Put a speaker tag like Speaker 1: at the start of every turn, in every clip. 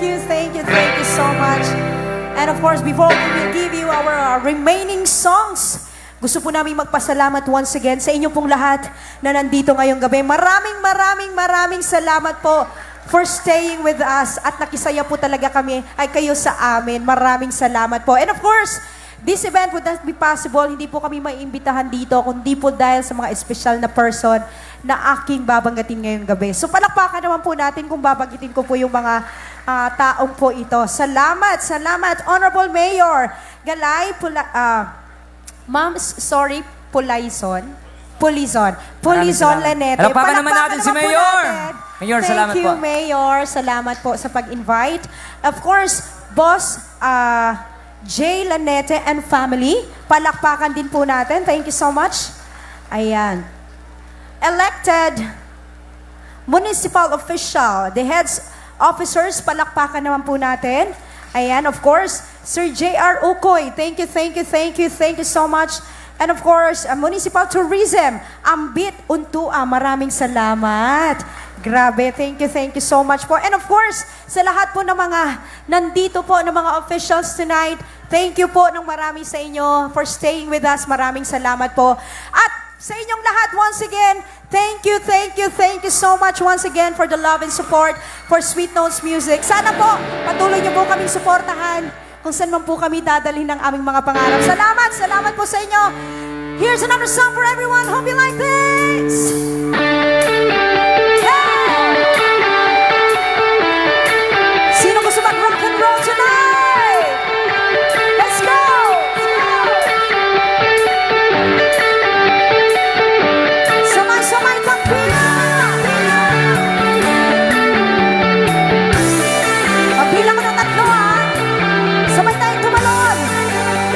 Speaker 1: thank you so much. And of course, before we will give you our remaining songs, gusto po namin magpasalamat once again sa inyo pong lahat na nandito ngayong gabi. Maraming salamat po for staying with us at nakisaya po talaga kami ay kayo sa amin. Maraming salamat po. And of course, this event would not be possible, hindi po kami maiimbitahan dito, kundi po dahil sa mga espesyal na person na aking babanggatin ngayong gabi. So palakpakan naman po natin kung babanggitin ko po yung mga taong po ito. Salamat, Honorable Mayor Galay Pulizon Lanete.
Speaker 2: Palakpakan naman natin si Mayor. Mayor, salamat po.
Speaker 1: Thank you, Mayor. Salamat po sa pag-invite. Of course, Boss Jay Lanete and family. Palakpakan din po natin. Thank you so much. Ayan. Elected municipal official, the heads officers, palakpakan naman po natin. Ayan, of course, Sir J.R. Ukoy. Thank you so much. And of course, Municipal Tourism, Ambit Untua. Maraming salamat. Grabe, thank you so much po. And of course, sa lahat po ng mga nandito po ng mga officials tonight, thank you po ng marami sa inyo for staying with us. Maraming salamat po. At sa inyong lahat, once again, thank you so much once again for the love and support for Sweet Notes Music. Sana po, patuloy niyo po kaming suportahan kung saan man po kami dadalhin ng aming mga pangarap. Salamat po sa inyo. Here's another song for everyone. Hope you like this. Sino gusto mag-rock and roll tonight? Let's go! Samay pagpila! Pagpila ko ng tatlo, ha? Sabay tayong tumalon!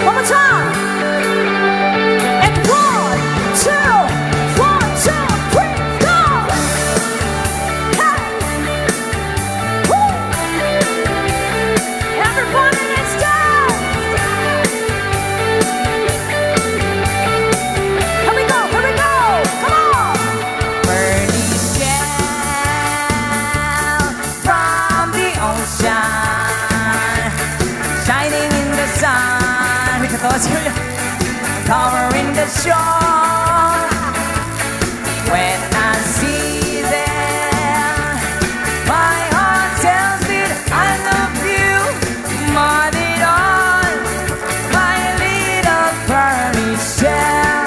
Speaker 1: One more time! And 1, 2, 3, go! Hey! Woo! Everybody, let's go! Here we go! Come on!
Speaker 2: Burning shell from the ocean, shining in the sun, covering the shore. When I see them, my heart tells me I love you more than all, my little burning shell.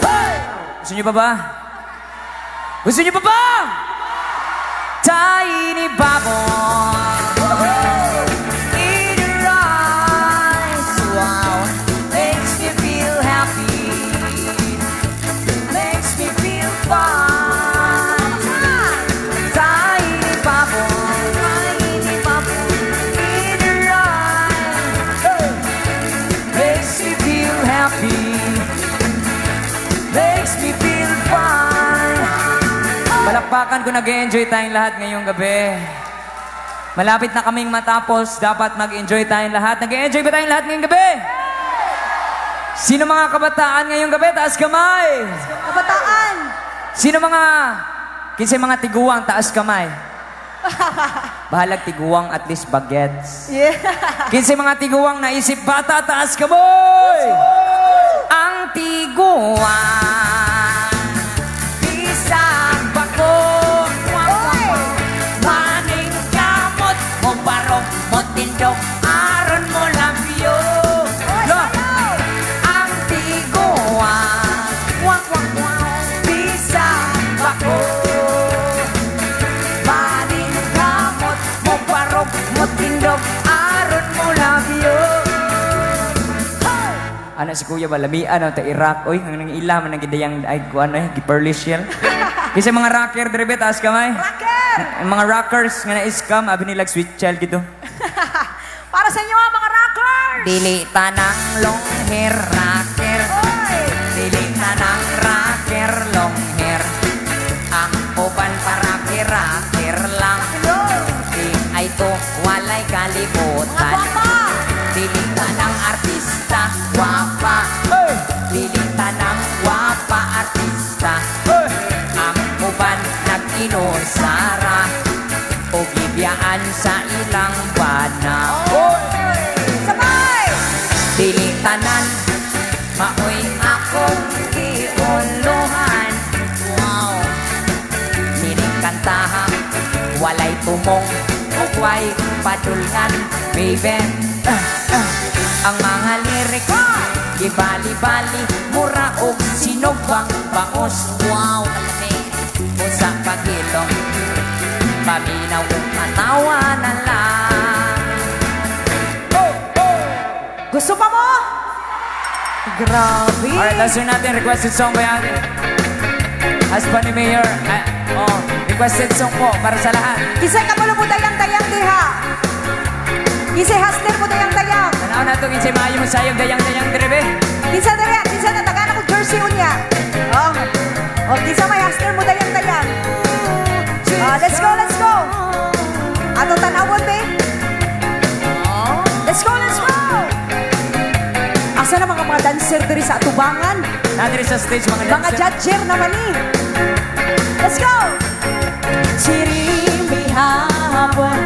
Speaker 2: Hey! Gusto niyo pa ba? Gusto niyo pa ba? Tiny bubble in your eyes, wow, makes me feel happy, makes me feel fun. Tiny bubble in your eyes, makes me feel happy, makes me feel fun. Palakpakan ko, nag-enjoy tayong lahat ngayong gabi. Malapit na kaming matapos, dapat mag-enjoy tayong lahat. Nag-enjoy ba tayong lahat ngayong gabi? Sino mga kabataan ngayong gabi? Taas kamay!
Speaker 1: Kabataan!
Speaker 2: Sino kinsa mga tiguang? Taas kamay. Bahalag tiguang, at least bagets.
Speaker 1: Yeah.
Speaker 2: Kinsa mga tiguang naisip bata? Taas kamay! Ang tiguang, bisag bako, maning kamot, mo barok, mo tindok, aron mo labyo. Ang tiguang, bisag bako, maning kamot, mo barok, mo tindok, aron mo labyo. Anak si Kuya Balamian ang ta-Iraq. Oy, ang nangila man ang gidayang ay kuan ay giperlish yan. Kasi mga rocker dribe taas kamay.
Speaker 1: Rocker!
Speaker 2: Mga rockers nga na-scam abi nila sweet child gito.
Speaker 1: Para sa inyo mga rockers!
Speaker 2: Dili tanang long hair rocker. Dili tanang rocker long hair. Ang uban para rocker lang. Di ay to walay kalibutan. Dili tanang artista wapa. Dili tanang wapa artista. Ang uban nag-inosara o gibya Daan sa ilang bana.
Speaker 1: Sabay!
Speaker 2: Dili tanan, maoy akong iuluhan. Wow! Nining kantahan, walay tumong, ukway padulngan, baby. Ang mga lirik, gibali-bali, mura o sinugbang baos. Wow! Usa kagilong, paminaw o matawanan lang.
Speaker 1: Gusto pa mo? Grabe!
Speaker 2: Alright, last year natin, requested song ba yan? Husband ni Mayor, requested song po para sa lahat.
Speaker 1: Kisay ka mo dayang-dayang diha. Kisay hustler mo dayang-dayang.
Speaker 2: Tanaw na ito, kinsay maayo mo sayog dayang-dayang direbe.
Speaker 1: Kinsa dayang, kinsa na taga ko jersey unya. Oh, kinsa may hustler mo dayang-dayang. Let's go, let's go. Ato tanawon, babe. Let's go, let's go. Asa na mga dancer diri sa atubangan?
Speaker 2: Nadiri sa stage, mga dancer.
Speaker 1: Mga judger naman eh. Let's go! Sirimbi hapon,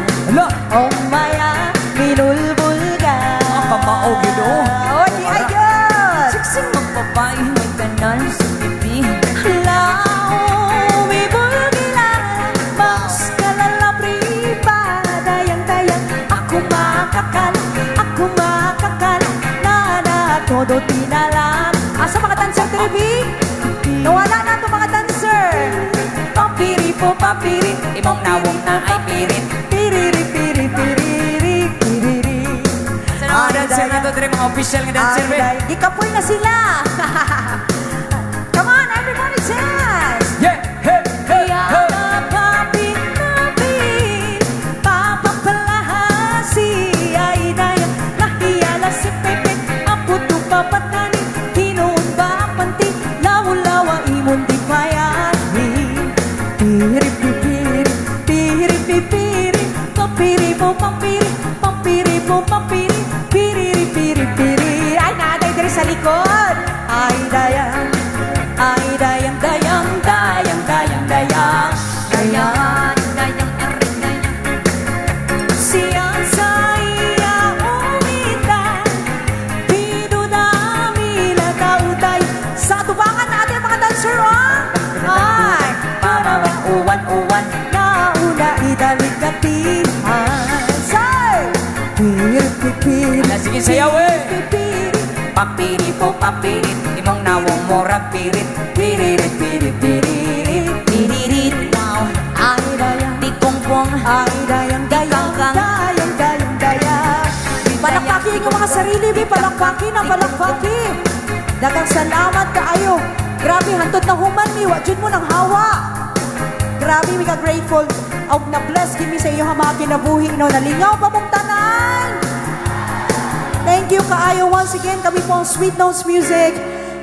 Speaker 1: oh maya, minulbulga.
Speaker 2: Ang kamao, gino.
Speaker 1: Oh, di ayun!
Speaker 2: Siksing magpapay, may kanal sa pipi.
Speaker 1: Lao, may bulgila, mas kalalabri pa, dayang-dayang, ako makakal, todo tinalan. Asa mga dancer, Trevi? Nawala na ito mga dancer. Papiri po, papiri.
Speaker 2: Imong nawong na ay pirit.
Speaker 1: Piriri, piriri, piriri, piriri.
Speaker 2: Sa mga dancer na ito, Tre, mga official nga dancer, be.
Speaker 1: Di kapoy na sila. Come on, everybody dance.
Speaker 2: Yeah, hey, hey, hey.
Speaker 1: Papi, papi, papapalahasi, ay dayang, lahiyala si Pepe. Puto papatani, hinoon ba panti, lawa-lawa imon di payani. Piri-pipiri, piri-pipiri, papiri-po, papiri, papiri-po, papiri, piri-piri-piri. Ay, naday dari sa likod. Ay, dayang, dayang, dayang, dayang, dayang, dayang, dayang, dayang, dayang. Siyang sa iya umitan, sa tubangan natin mga dancer, oh! Ay! Parang uwan-uwan, nauna idaligatihan. Say! Piri-pipiri,
Speaker 2: sige, sayaw, eh!
Speaker 1: Pipiri,
Speaker 2: Papiri po, papirit. Imong nawong morag pirit.
Speaker 1: piri-piri-piri, piririt.
Speaker 2: Wow!
Speaker 1: Ay, dayang,
Speaker 2: Tikongpong.
Speaker 1: ay, dayang, dayang, dayang, dayang, dayang. Palakpakin ko mga sarili, bi, palakpakin ang palakpakin. Dagang salamat kaayo. Grabe, hantod na human mi. Wajud mo ng hawa. Grabe, mi ka grateful. Og na-bless kimi sa iyo mga kinabuhi. No, nalingaw pa mong tanan. Thank you kaayo once again. Kami po ang Sweet Notes Music.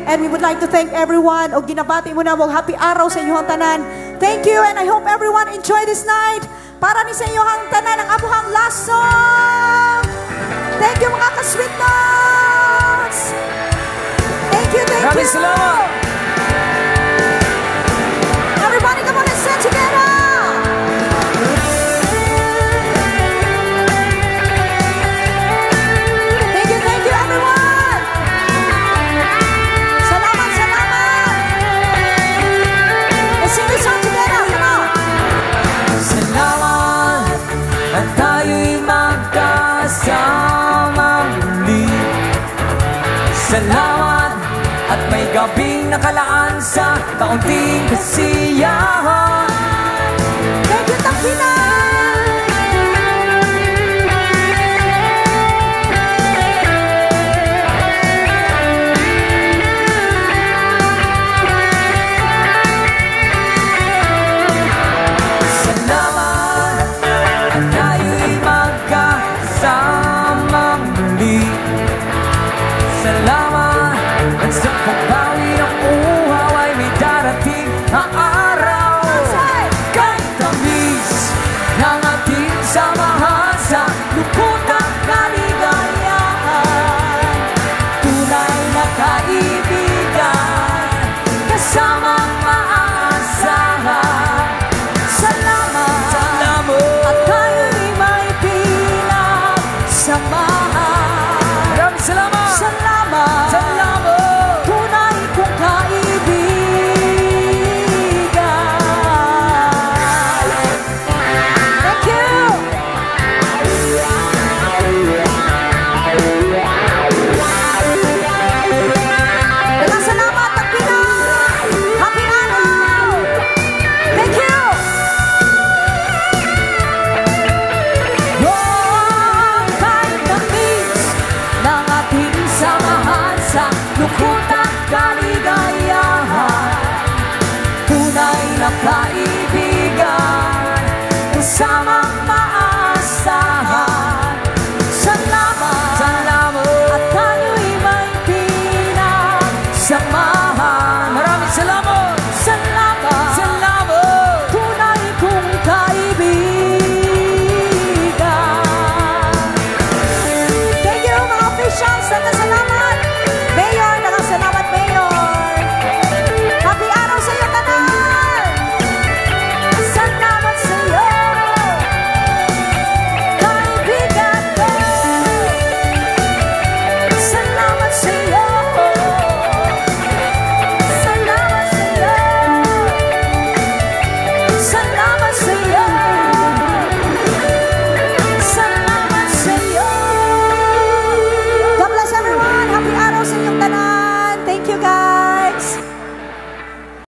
Speaker 1: And we would like to thank everyone. Og ginabati mo na mong happy araw sa inyong tanan. Thank you and I hope everyone enjoy this night. Para ni sa inyong tanan ang abuhang last song. Thank you mga ka-Sweet Notes. Thank you, thank
Speaker 2: Maraming
Speaker 1: you.
Speaker 2: salamat.
Speaker 1: Everybody, come on and sing together. Thank you, everyone. Salamat, salamat. Let's sing this song together. Come on.
Speaker 2: Salamat at tayo'y magkasama muli. Salamat at may gabing nakalaan sa kaunting kasiyahan.
Speaker 1: Thank you, Tangkina.